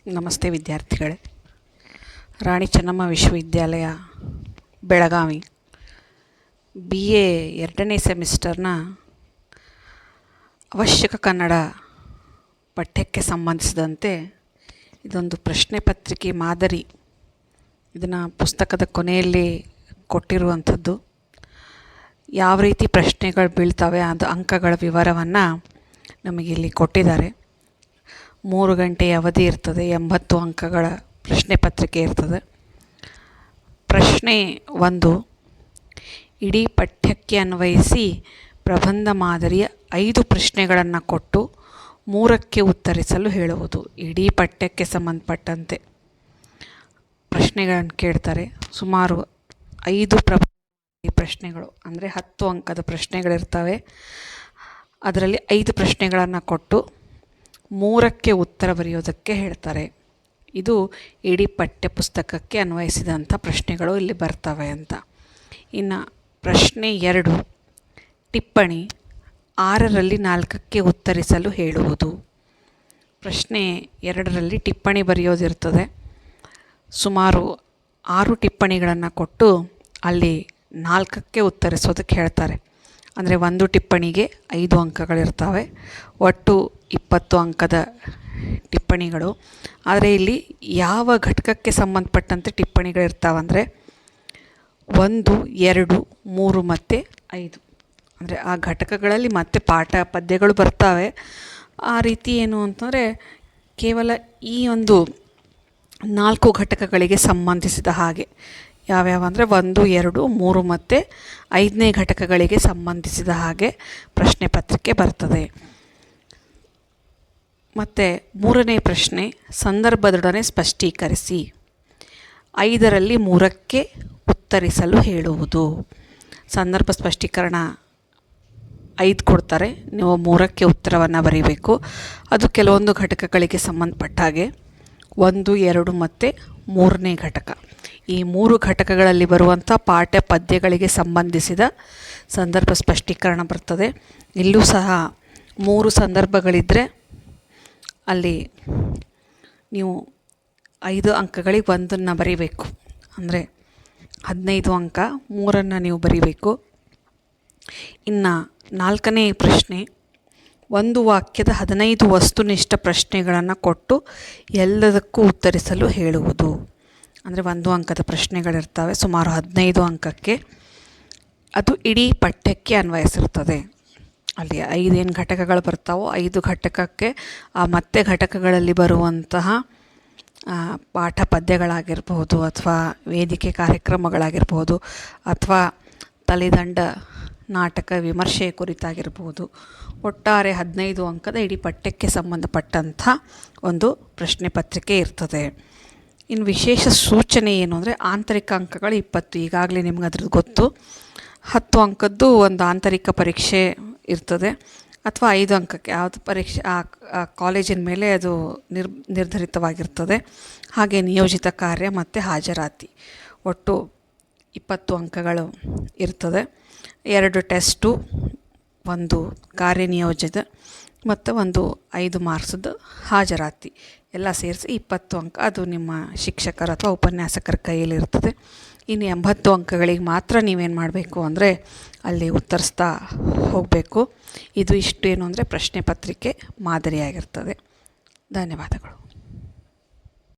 ನಮಸ್ತೆ ವಿದ್ಯಾರ್ಥಿಗಳೇ. ರಾಣಿ ಚೆನ್ನಮ್ಮ ವಿಶ್ವವಿದ್ಯಾಲಯ ಬೆಳಗಾವಿ BA 2ನೇ ಸೆಮಿಸ್ಟರ್ನ ಅವಶ್ಯಕ ಕನ್ನಡ ಪಠ್ಯಕ್ಕೆ ಸಂಬಂಧಿಸಿದಂತೆ ಇದೊಂದು ಪ್ರಶ್ನೆ ಪತ್ರಿಕೆ ಮಾದರಿ. ಇದನ್ನು ಪುಸ್ತಕದ ಕೊನೆಯಲ್ಲಿ ಕೊಟ್ಟಿರುವಂಥದ್ದು. ಯಾವ ರೀತಿ ಪ್ರಶ್ನೆಗಳು ಬೀಳ್ತವೆ ಅದು ಅಂಕಗಳ ವಿವರವನ್ನು ನಮಗಿಲ್ಲಿ ಕೊಟ್ಟಿದ್ದಾರೆ. 3 ಗಂಟೆ ಅವಧಿ ಇರ್ತದೆ. 80 ಅಂಕಗಳ ಪ್ರಶ್ನೆ ಪತ್ರಿಕೆ ಇರ್ತದೆ. ಪ್ರಶ್ನೆ 1, ಇಡೀ ಪಠ್ಯಕ್ಕೆ ಅನ್ವಯಿಸಿ ಪ್ರಬಂಧ ಮಾದರಿಯ 5 ಪ್ರಶ್ನೆಗಳನ್ನು ಕೊಟ್ಟು 3ಕ್ಕೆ ಉತ್ತರಿಸಲು ಹೇಳುವುದು. ಇಡೀ ಪಠ್ಯಕ್ಕೆ ಸಂಬಂಧಪಟ್ಟಂತೆ ಪ್ರಶ್ನೆಗಳನ್ನು ಕೇಳ್ತಾರೆ. ಸುಮಾರು 5 ಪ್ರಶ್ನೆಗಳು ಅಂದರೆ 10 ಅಂಕದ ಪ್ರಶ್ನೆಗಳಿರ್ತವೆ. ಅದರಲ್ಲಿ 5 ಪ್ರಶ್ನೆಗಳನ್ನು ಕೊಟ್ಟು 3ಕ್ಕೆ ಉತ್ತರ ಬರೆಯೋದಕ್ಕೆ ಹೇಳ್ತಾರೆ. ಇದು ಇಡೀ ಪಠ್ಯ ಪುಸ್ತಕಕ್ಕೆ ಅನ್ವಯಿಸಿದಂಥ ಪ್ರಶ್ನೆಗಳು ಇಲ್ಲಿ ಬರ್ತವೆ ಅಂತ. ಇನ್ನು ಪ್ರಶ್ನೆ 2, ಟಿಪ್ಪಣಿ 6ರಲ್ಲಿ 4ಕ್ಕೆ ಉತ್ತರಿಸಲು ಹೇಳುವುದು. ಪ್ರಶ್ನೆ 2ರಲ್ಲಿ ಟಿಪ್ಪಣಿ ಬರೆಯೋದಿರ್ತದೆ. ಸುಮಾರು 6 ಟಿಪ್ಪಣಿಗಳನ್ನು ಕೊಟ್ಟು ಅಲ್ಲಿ 4ಕ್ಕೆ ಉತ್ತರಿಸೋದಕ್ಕೆ ಹೇಳ್ತಾರೆ. ಅಂದರೆ 1 ಟಿಪ್ಪಣಿಗೆ 5 ಅಂಕಗಳಿರ್ತವೆ. ಒಟ್ಟು 20 ಅಂಕದ ಟಿಪ್ಪಣಿಗಳು. ಆದರೆ ಇಲ್ಲಿ ಯಾವ ಘಟಕಕ್ಕೆ ಸಂಬಂಧಪಟ್ಟಂತೆ ಟಿಪ್ಪಣಿಗಳಿರ್ತಾವಂದರೆ 1, 2, 3 ಮತ್ತು 5. ಅಂದರೆ ಆ ಘಟಕಗಳಲ್ಲಿ ಮತ್ತೆ ಪಾಠ ಪದ್ಯಗಳು ಬರ್ತವೆ. ಆ ರೀತಿ ಏನು ಅಂತಂದರೆ ಕೇವಲ ಈ ಒಂದು 4 ಘಟಕಗಳಿಗೆ ಸಂಬಂಧಿಸಿದ ಹಾಗೆ ಯಾವ್ಯಾವ ಅಂದರೆ 1, 2, 3 ಮತ್ತು 5ನೇ ಘಟಕಗಳಿಗೆ ಸಂಬಂಧಿಸಿದ ಹಾಗೆ ಪ್ರಶ್ನೆ ಪತ್ರಿಕೆ ಬರ್ತದೆ. ಮತ್ತು 3ನೇ ಪ್ರಶ್ನೆ, ಸಂದರ್ಭದೊಡನೆ ಸ್ಪಷ್ಟೀಕರಿಸಿ 5ರಲ್ಲಿ 3ಕ್ಕೆ ಉತ್ತರಿಸಲು ಹೇಳುವುದು. ಸಂದರ್ಭ ಸ್ಪಷ್ಟೀಕರಣ 5 ಕೊಡ್ತಾರೆ. ನೀವು 3ಕ್ಕೆ ಉತ್ತರವನ್ನು ಬರೀಬೇಕು. ಅದು ಕೆಲವೊಂದು ಘಟಕಗಳಿಗೆ ಸಂಬಂಧಪಟ್ಟ ಹಾಗೆ 1, 2 ಮತ್ತು 3ನೇ ಘಟಕ. ಈ 3 ಘಟಕಗಳಲ್ಲಿ ಬರುವಂಥ ಪಾಠ್ಯ ಪದ್ಯಗಳಿಗೆ ಸಂಬಂಧಿಸಿದ ಸಂದರ್ಭ ಸ್ಪಷ್ಟೀಕರಣ ಬರ್ತದೆ. ಇಲ್ಲೂ ಸಹ 3 ಸಂದರ್ಭಗಳಿದ್ದರೆ ಅಲ್ಲಿ ನೀವು 5 ಅಂಕಗಳಿಗೆ 1ನ್ನು ಬರೀಬೇಕು. ಅಂದರೆ 15 ಅಂಕ 3ನ್ನು ನೀವು ಬರೀಬೇಕು. ಇನ್ನು 4ನೇ ಪ್ರಶ್ನೆ, ಒಂದು ವಾಕ್ಯದ 15 ವಸ್ತುನಿಷ್ಠ ಪ್ರಶ್ನೆಗಳನ್ನು ಕೊಟ್ಟು ಎಲ್ಲದಕ್ಕೂ ಉತ್ತರಿಸಲು ಹೇಳುವುದು. ಅಂದರೆ 1 ಅಂಕದ ಪ್ರಶ್ನೆಗಳಿರ್ತವೆ. ಸುಮಾರು 15 ಅಂಕಕ್ಕೆ. ಅದು ಇಡೀ ಪಠ್ಯಕ್ಕೆ ಅನ್ವಯಿಸಿರ್ತದೆ. ಅಲ್ಲಿ 5 ಏನು ಘಟಕಗಳು ಬರ್ತಾವೋ 5 ಘಟಕಕ್ಕೆ ಮತ್ತೆ ಘಟಕಗಳಲ್ಲಿ ಬರುವಂತಹ ಪಾಠ ಪದ್ಯಗಳಾಗಿರ್ಬೋದು ಅಥವಾ ವೇದಿಕೆ ಕಾರ್ಯಕ್ರಮಗಳಾಗಿರ್ಬೋದು ಅಥವಾ ತಲೆದಂಡ ನಾಟಕ ವಿಮರ್ಶೆಯ ಕುರಿತಾಗಿರ್ಬೋದು. ಒಟ್ಟಾರೆ 15 ಅಂಕದ ಇಡೀ ಪಠ್ಯಕ್ಕೆ ಸಂಬಂಧಪಟ್ಟಂಥ ಒಂದು ಪ್ರಶ್ನೆ ಪತ್ರಿಕೆ ಇರ್ತದೆ. ಇನ್ನು ವಿಶೇಷ ಸೂಚನೆ ಏನು ಅಂದರೆ ಆಂತರಿಕ ಅಂಕಗಳು 20. ಈಗಾಗಲೇ ನಿಮ್ಗೆ ಅದ್ರದ್ದು ಗೊತ್ತು. 10 ಅಂಕದ್ದು ಒಂದು ಆಂತರಿಕ ಪರೀಕ್ಷೆ ಇರ್ತದೆ ಅಥವಾ 5 ಅಂಕಕ್ಕೆ ಯಾವುದು ಪರೀಕ್ಷೆ ಆ ಕಾಲೇಜಿನ ಮೇಲೆ ಅದು ನಿರ್ಧರಿತವಾಗಿರ್ತದೆ. ಹಾಗೆ ನಿಯೋಜಿತ ಕಾರ್ಯ ಮತ್ತು ಹಾಜರಾತಿ ಒಟ್ಟು 20 ಅಂಕಗಳು ಇರ್ತದೆ. 2 ಟೆಸ್ಟು, 1 ಕಾರ್ಯನಿಯೋಜಿತ ಮತ್ತು 1 5 ಮಾರ್ಕ್ಸ್ದು ಹಾಜರಾತಿ ಎಲ್ಲ ಸೇರಿಸಿ 20 ಅಂಕ. ಅದು ನಿಮ್ಮ ಶಿಕ್ಷಕರ ಅಥವಾ ಉಪನ್ಯಾಸಕರ ಕೈಯಲ್ಲಿರ್ತದೆ. ಇನ್ನು 80 ಅಂಕಗಳಿಗೆ ಮಾತ್ರ ನೀವೇನು ಮಾಡಬೇಕು ಅಂದರೆ ಅಲ್ಲಿ ಉತ್ತರಿಸ್ತಾ ಹೋಗಬೇಕು. ಇದು ಇಷ್ಟು ಏನು ಅಂದರೆ ಪ್ರಶ್ನೆ ಪತ್ರಿಕೆ ಮಾದರಿಯಾಗಿರ್ತದೆ. ಧನ್ಯವಾದಗಳು.